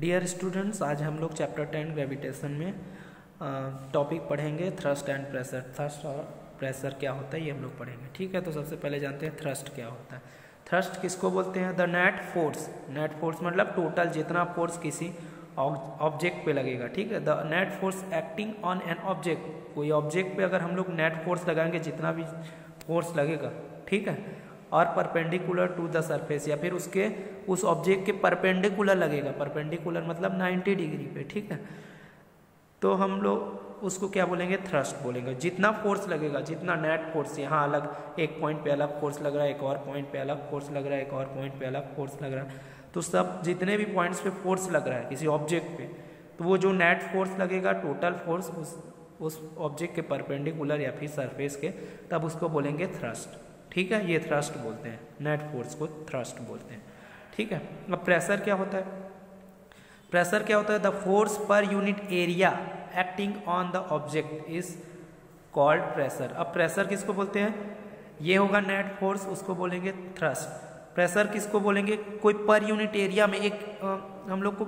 Dear students, आज हम लोग चैप्टर 10 ग्रेविटेशन में टॉपिक पढ़ेंगे थ्रस्ट एंड प्रेशर। थ्रस्ट और प्रेशर क्या होता है ये हम लोग पढ़ेंगे। ठीक है, तो सबसे पहले जानते हैं थ्रस्ट क्या होता है। थ्रस्ट किसको बोलते हैं? The net force. Net force मतलब टोटल जितना फोर्स किसी ऑब्जेक्ट पे लगेगा। ठीक है, the net force acting on an object. कोई ऑब्जेक्ट पे अगर हम लोग नेट फोर्स लगाएंगे, जितना भी फोर्स लगेगा, ठीक है, और परपेंडिकुलर टू द सरफेस, या फिर उसके उस ऑब्जेक्ट के परपेंडिकुलर लगेगा। परपेंडिकुलर मतलब 90 डिग्री पे। ठीक है, तो हम लोग उसको क्या बोलेंगे? थ्रस्ट बोलेंगे। जितना फोर्स लगेगा, जितना नेट फोर्स, यहाँ अलग एक पॉइंट पे अलग फोर्स लग रहा है, एक और पॉइंट पे अलग फोर्स लग रहा है, एक और पॉइंट पे अलग फोर्स लग रहा है, तो सब जितने भी पॉइंट्स पे फोर्स लग रहा है किसी ऑब्जेक्ट पे, तो वो जो नेट फोर्स लगेगा, टोटल फोर्स उस ऑब्जेक्ट के परपेंडिकुलर या फिर सरफेस के, तब उसको बोलेंगे थ्रस्ट। ठीक है, ये थ्रस्ट बोलते हैं, नेट फोर्स को थ्रस्ट बोलते हैं। ठीक है, अब प्रेशर क्या होता है? प्रेशर क्या होता है? The force per unit area acting on the object is called pressure. अब प्रेशर किसको बोलते हैं? ये होगा नेट फोर्स, उसको बोलेंगे थ्रस्ट। प्रेशर किसको बोलेंगे? कोई पर यूनिट एरिया में एक हम लोग को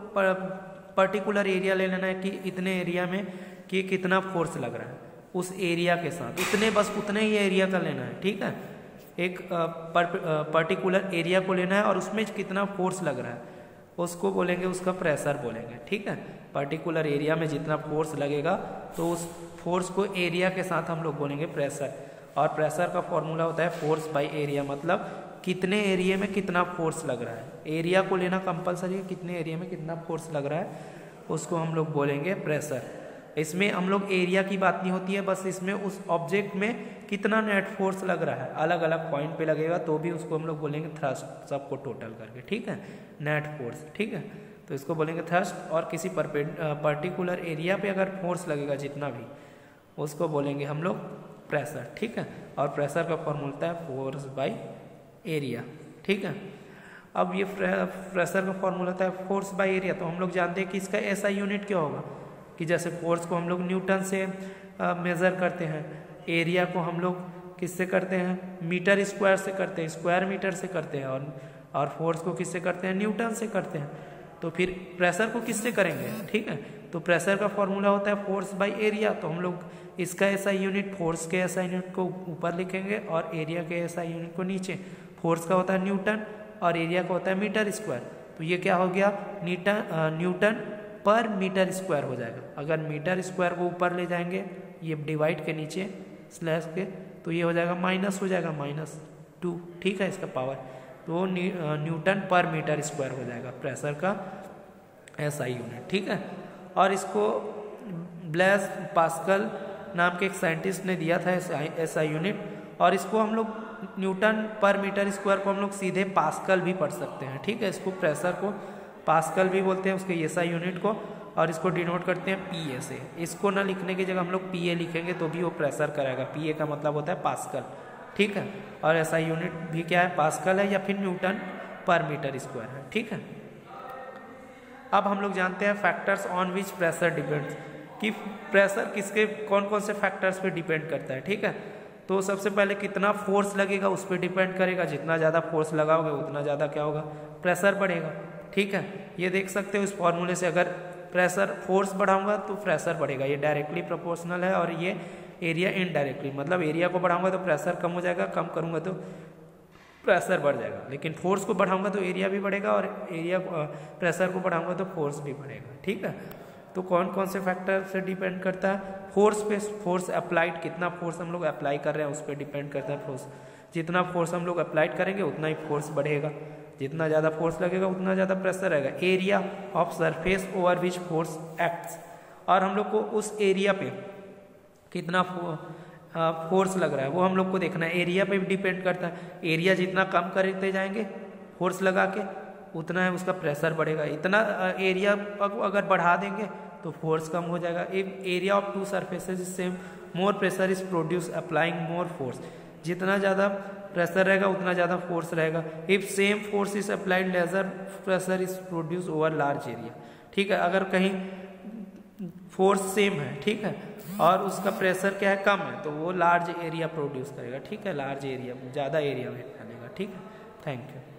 पर्टिकुलर एरिया ले लेना है कि इतने एरिया में कि कितना फोर्स लग रहा है, उस एरिया के साथ इतने, बस उतने ही एरिया का लेना है। ठीक है, एक पर्टिकुलर एरिया को लेना है और उसमें कितना फोर्स लग रहा है उसको बोलेंगे, उसका प्रेशर बोलेंगे। ठीक है, पर्टिकुलर एरिया में जितना फोर्स लगेगा तो उस फोर्स को एरिया के साथ हम लोग बोलेंगे प्रेशर। और प्रेशर का फॉर्मूला होता है फोर्स बाय एरिया, मतलब कितने एरिया में कितना फोर्स लग रहा है। एरिया को लेना कंपलसरी है, कितने एरिया में कितना फोर्स लग रहा है उसको हम लोग बोलेंगे प्रेशर। इसमें हम लोग एरिया की बात नहीं होती है, बस इसमें उस ऑब्जेक्ट में कितना नेट फोर्स लग रहा है, अलग अलग पॉइंट पे लगेगा तो भी उसको हम लोग बोलेंगे थ्रस्ट, सबको टोटल करके। ठीक है, नेट फोर्स। ठीक है, तो इसको बोलेंगे थ्रस्ट। और किसी पर्टिकुलर एरिया पे अगर फोर्स लगेगा जितना भी, उसको बोलेंगे हम लोग प्रेशर। ठीक है, और प्रेशर का फॉर्मूला होता है फोर्स बाई एरिया। ठीक है, अब ये प्रेशर का फॉर्मूला होता है फोर्स बाई एरिया, तो हम लोग जानते हैं कि इसका ऐसा यूनिट क्या होगा कि जैसे फोर्स को हम लोग न्यूटन से मेज़र करते हैं, एरिया को हम लोग किससे करते हैं? मीटर स्क्वायर से करते हैं, स्क्वायर मीटर से करते हैं, और फोर्स को किससे करते हैं? न्यूटन से करते हैं। तो फिर प्रेशर को किससे करेंगे? ठीक है, तो प्रेशर का फॉर्मूला होता है फोर्स बाय एरिया, तो हम लोग इसका ऐसा यूनिट, फोर्स के ऐसा यूनिट को ऊपर लिखेंगे और एरिया के ऐसा यूनिट को नीचे। फोर्स का होता है न्यूटन और एरिया का होता है मीटर स्क्वायर, तो ये क्या हो गया? न्यूटन पर मीटर स्क्वायर हो जाएगा। अगर मीटर स्क्वायर को ऊपर ले जाएंगे, ये डिवाइड के नीचे स्लैश के, तो ये हो जाएगा माइनस, हो जाएगा -2। ठीक है, इसका पावर, तो न्यूटन पर मीटर स्क्वायर हो जाएगा प्रेशर का ऐसा यूनिट। ठीक है, और इसको ब्लेस पास्कल नाम के एक साइंटिस्ट ने दिया था ऐसा यूनिट, और इसको हम लोग न्यूटन पर मीटर स्क्वायर को हम लोग सीधे पास्कल भी पढ़ सकते हैं। ठीक है, इसको प्रेशर को पास्कल भी बोलते हैं उसके ऐसा यूनिट को, और इसको डिनोट करते हैं पीए से। इसको ना लिखने की जगह हम लोग पीए लिखेंगे तो भी वो प्रेशर करेगा। पीए का मतलब होता है पास्कल। ठीक है, और ऐसा यूनिट भी क्या है? पास्कल है या फिर न्यूटन पर मीटर स्क्वायर है। ठीक है, अब हम लोग जानते हैं factors on which pressure depends, कि प्रेशर किसके कौन कौन से फैक्टर्स पे डिपेंड करता है। ठीक है, तो सबसे पहले कितना फोर्स लगेगा उस पर डिपेंड करेगा। जितना ज़्यादा फोर्स लगाओगे उतना ज़्यादा क्या होगा? प्रेशर बढ़ेगा। ठीक है, ये देख सकते हो इस फॉर्मूले से, अगर प्रेशर फोर्स बढ़ाऊंगा तो प्रेशर बढ़ेगा, ये डायरेक्टली प्रोपोर्शनल है, और ये एरिया इनडायरेक्टली, मतलब एरिया को बढ़ाऊंगा तो प्रेशर कम हो जाएगा, कम करूंगा तो प्रेशर बढ़ जाएगा। लेकिन फोर्स को बढ़ाऊंगा तो एरिया भी बढ़ेगा, और एरिया प्रेशर को बढ़ाऊंगा तो फोर्स भी बढ़ेगा। ठीक है, तो कौन कौन से फैक्टर से डिपेंड करता है? फोर्स पे, फोर्स अप्लाइड, कितना फोर्स हम लोग अप्लाई कर रहे हैं उस पर डिपेंड करता है फोर्स। जितना फोर्स हम लोग अप्लाइड करेंगे उतना ही फोर्स बढ़ेगा, जितना ज़्यादा फोर्स लगेगा उतना ज़्यादा प्रेशर रहेगा। Area of surface over which force acts, और हम लोग को उस एरिया पे कितना फोर्स लग रहा है वो हम लोग को देखना है, एरिया पे भी डिपेंड करता है। एरिया जितना कम करते जाएंगे फोर्स लगा के, उतना है उसका प्रेशर बढ़ेगा। इतना एरिया अगर बढ़ा देंगे तो फोर्स कम हो जाएगा। एक area of two surfaces same, more pressure is produce applying more force, जितना ज़्यादा प्रेशर रहेगा उतना ज़्यादा फोर्स रहेगा। If same force is applied lesser pressure is produce over large area. ठीक है, अगर कहीं फोर्स सेम है, ठीक है, और उसका प्रेशर क्या है? कम है, तो वो लार्ज एरिया प्रोड्यूस करेगा। ठीक है, लार्ज एरिया, ज़्यादा एरिया में फैलेगा। ठीक है, थैंक यू।